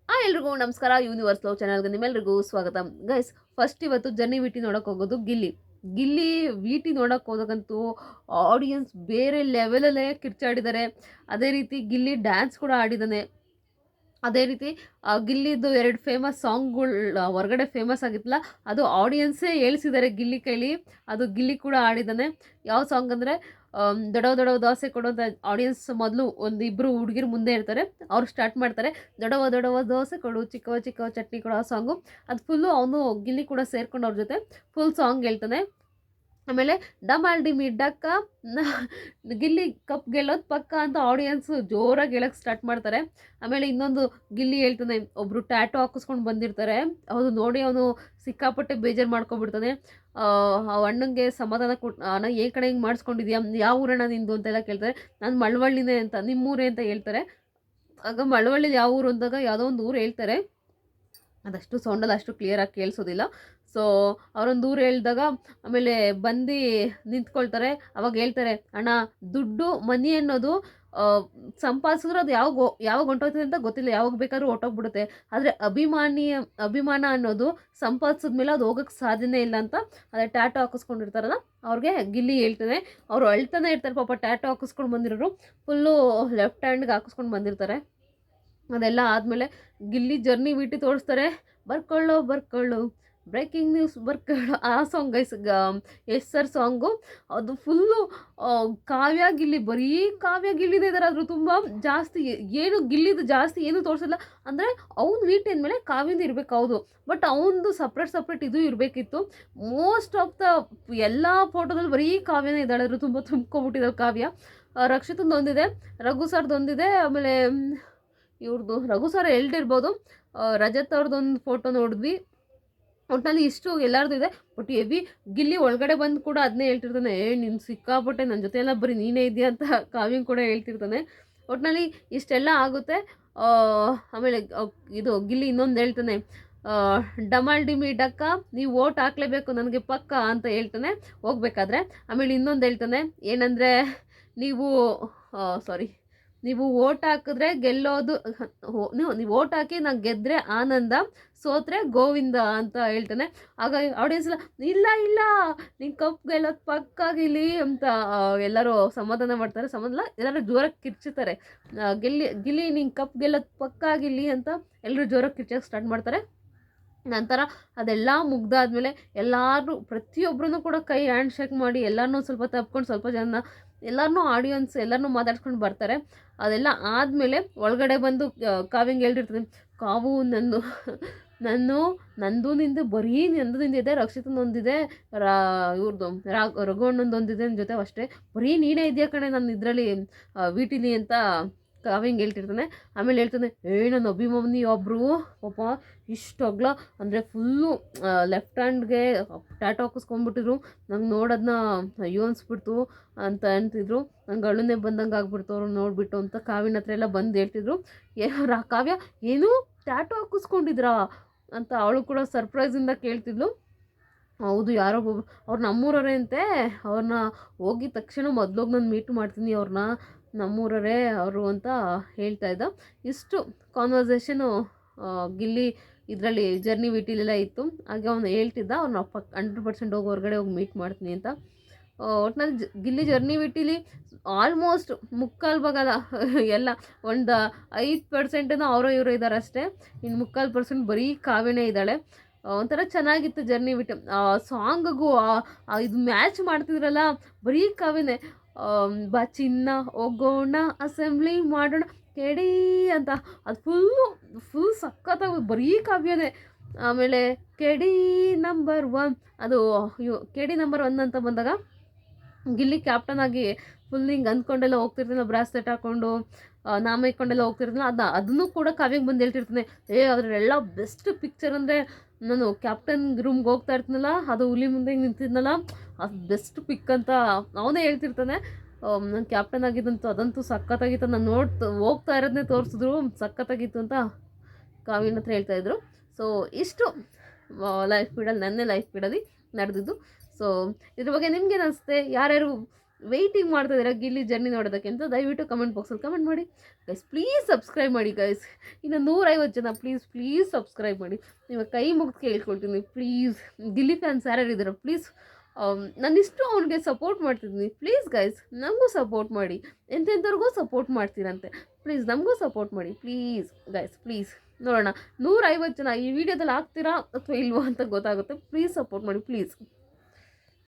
ಎಲ್ರಿಗೂ ನಮಸ್ಕಾರ. Universe love ಚಾನಲ್ಗೆ ನಿಮ್ಮೆಲ್ರಿಗೂ ಸ್ವಾಗತ. ಗೈಸ್, ಫಸ್ಟ್ ಇವತ್ತು ಜರ್ನಿ ವಿಟಿ ನೋಡೋಕೆ ಹೋಗೋದು ಗಿಲ್ಲಿ. ಗಿಲ್ಲಿ ವಿಟಿ ನೋಡೋಕೆ ಹೋದಾಗಂತೂ ಆಡಿಯನ್ಸ್ ಬೇರೆ ಲೆವೆಲಲ್ಲೇ ಕಿರ್ಚಾಡಿದ್ದಾರೆ. ಅದೇ ರೀತಿ ಗಿಲ್ಲಿ ಡ್ಯಾನ್ಸ್ ಕೂಡ ಆಡಿದ್ದಾನೆ. ಅದೇ ರೀತಿ ಗಿಲ್ಲಿದು 2 ಫೇಮಸ್ ಸಾಂಗ್ಗಳು ಹೊರಗಡೆ ಫೇಮಸ್ ಆಗಿತ್ತಲ್ಲ, ಅದು ಆಡಿಯನ್ಸೇ ಹೇಳ್ಸಿದ್ದಾರೆ ಗಿಲ್ಲಿ ಕೈಲಿ. ಅದು ಗಿಲ್ಲಿ ಕೂಡ ಆಡಿದ್ದಾನೆ. ಯಾವ ಸಾಂಗ್ ಅಂದರೆ ದೊಡವ ದೊಡವ ದೋಸೆ ಕೊಡೋ ಅಂತ ಆಡಿಯನ್ಸ್ ಮೊದಲು ಇಬ್ಬರು ಹುಡುಗಿರು ಮುಂದೆ ಇರ್ತಾರೆ. ಅವ್ರು ಸ್ಟಾರ್ಟ್ ಮಾಡ್ತಾರೆ, ದೊಡವ ದೊಡವ ದೋಸೆ ಕೊಡು, ಚಿಕ್ಕವ ಚಿಕ್ಕವ ಚಟ್ನಿ ಕೊಡೋ ಆ ಸಾಂಗು. ಅದು ಫುಲ್ಲು ಅವನು ಗಿಲ್ಲಿ ಕೂಡ ಸೇರ್ಕೊಂಡು ಅವ್ರ ಜೊತೆ ಫುಲ್ ಸಾಂಗ್ ಹೇಳ್ತಾನೆ. ಆಮೇಲೆ ಡಮಾಲ್ ಡಿಮಿ ಡಕ್ಕ ಗಿಲ್ಲಿ ಕಪ್ ಗೆಲ್ಲೋದು ಪಕ್ಕ ಅಂತ ಆಡಿಯನ್ಸು ಜೋರಾಗಿ ಹೇಳೋಕ್ಕೆ ಸ್ಟಾರ್ಟ್ ಮಾಡ್ತಾರೆ. ಆಮೇಲೆ ಇನ್ನೊಂದು ಗಿಲ್ಲಿ ಹೇಳ್ತಾನೆ, ಒಬ್ಬರು ಟ್ಯಾಟೋ ಹಾಕಿಸ್ಕೊಂಡು ಬಂದಿರ್ತಾರೆ, ಅದು ನೋಡಿ ಅವನು ಸಿಕ್ಕಾಪಟ್ಟೆ ಬೇಜಾರು ಮಾಡ್ಕೊಬಿಡ್ತಾನೆ. ಅಣ್ಣಂಗೆ ಸಮಾಧಾನ ಕೊಟ್ಟು, ಅಣ್ಣ ಏ ಕಡೆ ಹಿಂಗೆ ಮಾಡಿಸ್ಕೊಂಡಿದ್ಯಾ, ಯಾವ ಊರಣ್ಣ ನಿಂದು ಅಂತೆಲ್ಲ ಕೇಳ್ತಾರೆ. ನಾನು ಮಳವಳ್ಳಿನೇ ಅಂತ, ನಿಮ್ಮೂರೇ ಅಂತ ಹೇಳ್ತಾರೆ. ಆಗ ಮಳವಳ್ಳಿಲಿ ಯಾವ ಊರು ಅಂದಾಗ ಯಾವುದೋ ಒಂದು ಊರು ಹೇಳ್ತಾರೆ, ಅದಷ್ಟು ಸೌಂಡಲ್ಲಿ ಅಷ್ಟು ಕ್ಲಿಯರಾಗಿ ಕೇಳಿಸೋದಿಲ್ಲ. ಸೊ ಅವರೊಂದು ಊರು ಹೇಳಿದಾಗ ಆಮೇಲೆ ಬಂದು ನಿಂತ್ಕೊಳ್ತಾರೆ. ಅವಾಗ ಹೇಳ್ತಾರೆ, ಅಣ್ಣ ದುಡ್ಡು ಮನಿ ಅನ್ನೋದು ಸಂಪಾದಿಸಿದ್ರೆ ಅದು ಯಾವಾಗ ಹೊಂಟೋಗ್ತದೆ ಅಂತ ಗೊತ್ತಿಲ್ಲ, ಯಾವಾಗ ಬೇಕಾದ್ರೂ ಹೊಟ್ಟೋಗ್ಬಿಡುತ್ತೆ. ಆದರೆ ಅಭಿಮಾನ ಅನ್ನೋದು ಸಂಪಾದಿಸಿದ್ಮೇಲೆ ಅದು ಹೋಗೋಕ್ಕೆ ಸಾಧ್ಯನೇ ಇಲ್ಲ ಅಂತ ಅದೇ ಟ್ಯಾಟೋ ಹಾಕಿಸ್ಕೊಂಡಿರ್ತಾರಲ್ಲ ಅವ್ರಿಗೆ ಗಿಲ್ಲಿ ಹೇಳ್ತಾನೆ. ಅವರು ಅಳ್ತಾನೆ ಇರ್ತಾರೆ ಪಾಪ. ಟ್ಯಾಟೋ ಹಾಕಿಸ್ಕೊಂಡು ಬಂದಿರೋರು ಫುಲ್ಲು ಲೆಫ್ಟ್ ಹ್ಯಾಂಡ್ಗೆ ಹಾಕಿಸ್ಕೊಂಡು ಬಂದಿರ್ತಾರೆ. ಅದೆಲ್ಲ ಆದಮೇಲೆ ಗಿಲ್ಲಿ ಜರ್ನಿ ವಿಟಿ ತೋರಿಸ್ತಾರೆ. ಬರ್ಕೊಳ್ಳೋ ಬ್ರೇಕಿಂಗ್ ನ್ಯೂಸ್ ಬರ್ಕೊಳ್ಳೋ ಆ song guys, yes sir song. ಅದು ಫುಲ್ಲು ಕಾವ್ಯ ಗಿಲ್ಲಿ, ಬರೀ ಕಾವ್ಯ ಗಿಲ್ಲಿದೆ ಇದ್ದಾರೆ. ಆದರೂ ತುಂಬ ಜಾಸ್ತಿ ಏನು ಗಿಲ್ಲಿದು ಜಾಸ್ತಿ ಏನು ತೋರಿಸಲ್ಲ. ಅಂದರೆ ಅವ್ನು ವಿಟಿ ಅಂದಮೇಲೆ ಕಾವ್ಯಂದು ಇರಬೇಕು, ಹೌದು. ಬಟ್ ಅವನದು ಸಪ್ರೇಟ್ ಇದು ಇರಬೇಕಿತ್ತು. ಮೋಸ್ಟ್ ಆಫ್ ದ ಎಲ್ಲ ಫೋಟೋದಲ್ಲಿ ಬರೀ ಕಾವ್ಯನೇ ಇದ್ದಾಳೆ. ಅದ್ರ ತುಂಬ ತುಂಬ್ಕೊಬಿಟ್ಟಿದ್ದಾಳೆ ಕಾವ್ಯ. ರಕ್ಷಿತಂದೊಂದಿದೆ, ರಘು ಸರ್ದೊಂದಿದೆ, ಆಮೇಲೆ ಇವ್ರದ್ದು ರಘು ಸರ್ ಎಲ್ಡಿರ್ಬೋದು. ರಜತ್ ಅವ್ರದ್ದೊಂದು ಫೋಟೋ ನೋಡಿದ್ವಿ. ಒಟ್ಟಿನಲ್ಲಿ ಇಷ್ಟು ಎಲ್ಲರದು ಇದೆ. ಬಟ್ ಹೆವಿ ಗಿಲ್ಲಿ ಒಳಗಡೆ ಬಂದು ಕೂಡ ಅದನ್ನೇ ಹೇಳ್ತಿರ್ತಾನೆ, ನೀನು ಸಿಕ್ಕಾಪಟ್ಟೆ ನನ್ನ ಜೊತೆ ಎಲ್ಲ ಬರೀ ನೀನೇ ಇದೆಯಾ ಅಂತ ಕಾವ್ಯಂಗೆ ಕೂಡ ಹೇಳ್ತಿರ್ತಾನೆ. ಒಟ್ಟಿನಲ್ಲಿ ಇಷ್ಟೆಲ್ಲ ಆಗುತ್ತೆ. ಆಮೇಲೆ ಇದು ಗಿಲ್ಲಿ ಇನ್ನೊಂದು ಹೇಳ್ತಾನೆ, ಡಮಾಲ್ ಡಿಮಿ ಡಕ್ಕ ನೀವು ಓಟ್ ಹಾಕ್ಲೇಬೇಕು ನನಗೆ ಪಕ್ಕ ಅಂತ ಹೇಳ್ತಾನೆ ಹೋಗ್ಬೇಕಾದ್ರೆ. ಆಮೇಲೆ ಇನ್ನೊಂದು ಹೇಳ್ತಾನೆ ಏನಂದರೆ, ನೀವು ಓಟ್ ಹಾಕಿದ್ರೆ ಗೆಲ್ಲೋದು, ನೀವು ಓಟ್ ಹಾಕಿ ನಾನು ಗೆದ್ದರೆ ಆನಂದ, ಸೋತ್ರೆ ಗೋವಿಂದ ಅಂತ ಹೇಳ್ತಾನೆ. ಆಗ ಆಡಿಯನ್ಸ್ ಇಲ್ಲ ನೀನು ಕಪ್ ಗೆಲ್ಲೋದು ಪಕ್ಕಾಗಿಲ್ಲಿ ಅಂತ ಎಲ್ಲರೂ ಸಮಾಧಾನ ಮಾಡ್ತಾರೆ. ಸಮಾಧಾನ ಎಲ್ಲರೂ ಜೋರಾಗಿ ಕಿರ್ಚುತ್ತಾರೆ. ಗಿಲ್ಲಿ ನೀನು ಕಪ್ ಗೆಲ್ಲೋದು ಪಕ್ಕಾಗಿಲ್ಲಿ ಅಂತ ಎಲ್ಲರೂ ಜೋರಾಗಿ ಕಿರ್ಚೋಕ್ಕೆ ಸ್ಟಾರ್ಟ್ ಮಾಡ್ತಾರೆ. ನಂತರ ಅದೆಲ್ಲ ಮುಗ್ದಾದ್ಮೇಲೆ ಎಲ್ಲರೂ ಪ್ರತಿಯೊಬ್ಬರೂ ಕೂಡ ಕೈ ಹ್ಯಾಂಡ್ ಶೇಕ್ ಮಾಡಿ ಎಲ್ಲರನ್ನೂ ಸ್ವಲ್ಪ ತಪ್ಕೊಂಡು ಸ್ವಲ್ಪ ಜನ ಎಲ್ಲರನ್ನೂ ಆಡಿಯನ್ಸ್ ಎಲ್ಲರನ್ನೂ ಮಾತಾಡ್ಸ್ಕೊಂಡು ಬರ್ತಾರೆ. ಅದೆಲ್ಲ ಆದಮೇಲೆ ಒಳಗಡೆ ಬಂದು ಕಾವ್ಯಂಗೆ ಹೇಳಿರ್ತೀನಿ, ಕಾವು ನಂದು ನಿಂದು ಬರೀ ನಿಂದು ಇದೆ, ರಕ್ಷಿತನೊಂದಿದೆ, ಇವ್ರದ್ದು ರಘುವಣ್ಣಂದೊಂದಿದೆ ನನ್ನ ಜೊತೆ ಅಷ್ಟೇ, ಬರೀ ನೀನೇ ಇದೆಯಾ ಕಣೆ ನನ್ನ ಇದರಲ್ಲಿ ವಿಟಿಲಿ ಅಂತ ಕಾವ್ಯಂಗೆ ಹೇಳ್ತಿರ್ತಾನೆ. ಆಮೇಲೆ ಹೇಳ್ತಾನೆ, ನನ್ನ ಅಭಿಮಾನಿ ಒಬ್ಬರು ಪಾಪ ಇಷ್ಟು ಅಗಲ ಅಂದರೆ ಫುಲ್ಲು ಲೆಫ್ಟ್ ಹ್ಯಾಂಡ್ಗೆ ಟ್ಯಾಟೋ ಹಾಕಿಸ್ಕೊಂಡ್ಬಿಟ್ಟಿದ್ರು. ನಂಗೆ ನೋಡೋದನ್ನ ಅಯ್ಯೋ ಅನಿಸ್ಬಿಡ್ತು ಅಂತ ಅಂತಿದ್ರು. ನಂಗೆ ಅಳುನೇ ಬಂದಂಗೆ ಆಗ್ಬಿಡ್ತು ಅವ್ರು ನೋಡಿಬಿಟ್ಟು ಅಂತ ಕಾವ್ಯನ ಹತ್ರ ಎಲ್ಲ ಬಂದು ಹೇಳ್ತಿದ್ರು. ಕಾವ್ಯ ಏನು ಟ್ಯಾಟೋ ಹಾಕಿಸ್ಕೊಂಡಿದ್ರಾ ಅಂತ ಅವಳು ಕೂಡ ಸರ್ಪ್ರೈಸಿಂದ ಕೇಳ್ತಿದ್ಲು. ಹೌದು, ಯಾರೋ ಅವ್ರು ನಮ್ಮೂರವರೇ ಅಂತೆ, ಅವ್ರನ್ನ ಹೋಗಿದ ತಕ್ಷಣ ಮೊದಲೋಗಿ ನಾನು ಮೀಟ್ ಮಾಡ್ತೀನಿ ಅವ್ರನ್ನ, ನಮ್ಮೂರವರೇ ಅವರು ಅಂತ ಹೇಳ್ತಾ ಇದ್ದ. ಇಷ್ಟು ಕಾನ್ವರ್ಸೇಷನು ಗಿಲ್ಲಿ ಇದರಲ್ಲಿ ಜರ್ನಿ ವಿಟಿಲೆಲ್ಲ ಇತ್ತು. ಹಾಗೆ ಅವನು ಹೇಳ್ತಿದ್ದ, ಅವ್ರನ್ನ 100% ಹೋಗಿ ಹೊರಗಡೆ ಹೋಗಿ ಮೀಟ್ ಮಾಡ್ತೀನಿ ಅಂತ. ಒಟ್ಟಿನಲ್ಲಿ ಗಿಲ್ಲಿ ಜರ್ನಿ ವಿಟಿಲಿ ಆಲ್ಮೋಸ್ಟ್ ಮುಕ್ಕಾಲು ಭಾಗದ ಎಲ್ಲ ಒಂದು 5% ಅವರೋ ಇವರೋ ಇದ್ದಾರೆ ಅಷ್ಟೇ. ಇನ್ನು 3/4% ಬರೀ ಕಾವ್ಯನೇ ಇದ್ದಾಳೆ. ಒಂಥರ ಚೆನ್ನಾಗಿತ್ತು ಜರ್ನಿ ವಿಟ್. ಸಾಂಗಿಗೂ ಇದು ಮ್ಯಾಚ್ ಮಾಡ್ತಿದ್ರಲ್ಲ, ಬರೀ ಕಾವ್ಯನೇ. ಬಾ ಚಿನ್ನ ಹೋಗೋಣ ಅಸೆಂಬ್ಲಿ ಮಾಡೋಣ ಕೆಡಿ ಅಂತ, ಅದು ಫುಲ್ ಸಖತ್ತಾಗಿ ಬರೀ ಕಾವ್ಯನೇ. ಆಮೇಲೆ ಕೆಡಿ ನಂಬರ್ 1 ಅದು ಕೆಡಿ ನಂಬರ್ 1 ಅಂತ ಬಂದಾಗ ಗಿಲ್ಲಿ ಕ್ಯಾಪ್ಟನ್ ಆಗಿ ಫುಲ್ ಹಿಂಗೆ ಅಂದ್ಕೊಂಡೆಲ್ಲ ಹೋಗ್ತಿರ್ತಾನೆ, ಬ್ರಾಸ್ಲೆಟ್ ಹಾಕ್ಕೊಂಡು ನಾಮ ಇಕ್ಕೊಂಡೆಲ್ಲ ಹೋಗ್ತಿರ್ತಾನೆ. ಅದನ್ನು ಕೂಡ ಕಾವ್ಯಂಗೆ ಬಂದು ಹೇಳ್ತಿರ್ತಾನೆ, ಅದರೆಲ್ಲ ಬೆಸ್ಟ್ ಪಿಕ್ಚರ್ ಅಂದರೆ ನಾನು ಕ್ಯಾಪ್ಟನ್ ರೂಮ್ಗೆ ಹೋಗ್ತಾ ಇರ್ತೀನಲ್ಲ, ಅದು ಹುಲಿ ಮುಂದೆ ನಿಂತಿದ್ನಲ್ಲ, ಅದು ಬೆಸ್ಟ್ ಪಿಕ್ ಅಂತ ಅವನೇ ಹೇಳ್ತಿರ್ತಾನೆ. ನಾನು ಕ್ಯಾಪ್ಟನ್ ಆಗಿದ್ದಂತೂ ಅದಂತೂ ಸಖತ್ತಾಗಿತ್ತು, ನಾನು ಹೋಗ್ತಾ ಇರೋದನ್ನೇ ತೋರಿಸಿದ್ರು, ಸಖತ್ತಾಗಿತ್ತು ಅಂತ ಕಾವ್ಯನ ಹತ್ರ ಹೇಳ್ತಾಯಿದ್ರು. ಸೊ ಇಷ್ಟು ಲೈಫ್ ಫೀಡಲ್ಲಿ ನನ್ನೇ ಲೈಫ್ ಫೀಡಲ್ಲಿ ನಡೆದಿದ್ದು. ಸೊ ಇದ್ರ ಬಗ್ಗೆ ನಿಮ್ಗೇನು ಅನಿಸುತ್ತೆ? ಯಾರ್ಯಾರು ವೆಯ್ಟಿಂಗ್ ಮಾಡ್ತಾ ಇದ್ದೀರಾ ಗಿಲ್ಲಿ ಜರ್ನಿ ನೋಡೋದಕ್ಕೆ ಅಂತ ದಯವಿಟ್ಟು ಕಮೆಂಟ್ ಬಾಕ್ಸಲ್ಲಿ ಕಮೆಂಟ್ ಮಾಡಿ ಗೈಸ್. ಪ್ಲೀಸ್ ಸಬ್ಸ್ಕ್ರೈಬ್ ಮಾಡಿ ಗೈಸ್. ಇನ್ನು 150 ಜನ ಪ್ಲೀಸ್ ಸಬ್ಸ್ಕ್ರೈಬ್ ಮಾಡಿ. ನೀವು ಕೈ ಮುಗಿದು ಕೇಳ್ಕೊಳ್ತೀನಿ ಪ್ಲೀಸ್. ಗಿಲ್ಲಿ ಫ್ಯಾನ್ಸ್ ಯಾರ್ಯಾರು ಇದ್ದೀರಾ ಪ್ಲೀಸ್, ನಾನಿಷ್ಟು ಅವನಿಗೆ ಸಪೋರ್ಟ್ ಮಾಡ್ತಿದ್ದೀನಿ. ಪ್ಲೀಸ್ ಗೈಸ್ ನಮಗೂ ಸಪೋರ್ಟ್ ಮಾಡಿ. ಎಂತೆಂಥವ್ರಿಗೂ ಸಪೋರ್ಟ್ ಮಾಡ್ತೀರಂತೆ. ಪ್ಲೀಸ್ ನಮಗೂ ಸಪೋರ್ಟ್ ಮಾಡಿ ಪ್ಲೀಸ್ ಗೈಸ್ ಪ್ಲೀಸ್. ನೋಡೋಣ 150 ಜನ ಈ ವಿಡಿಯೋದಲ್ಲಿ ಆಗ್ತೀರಾ ಅಥವಾ ಇಲ್ವಾ ಅಂತ ಗೊತ್ತಾಗುತ್ತೆ. ಪ್ಲೀಸ್ ಸಪೋರ್ಟ್ ಮಾಡಿ ಪ್ಲೀಸ್.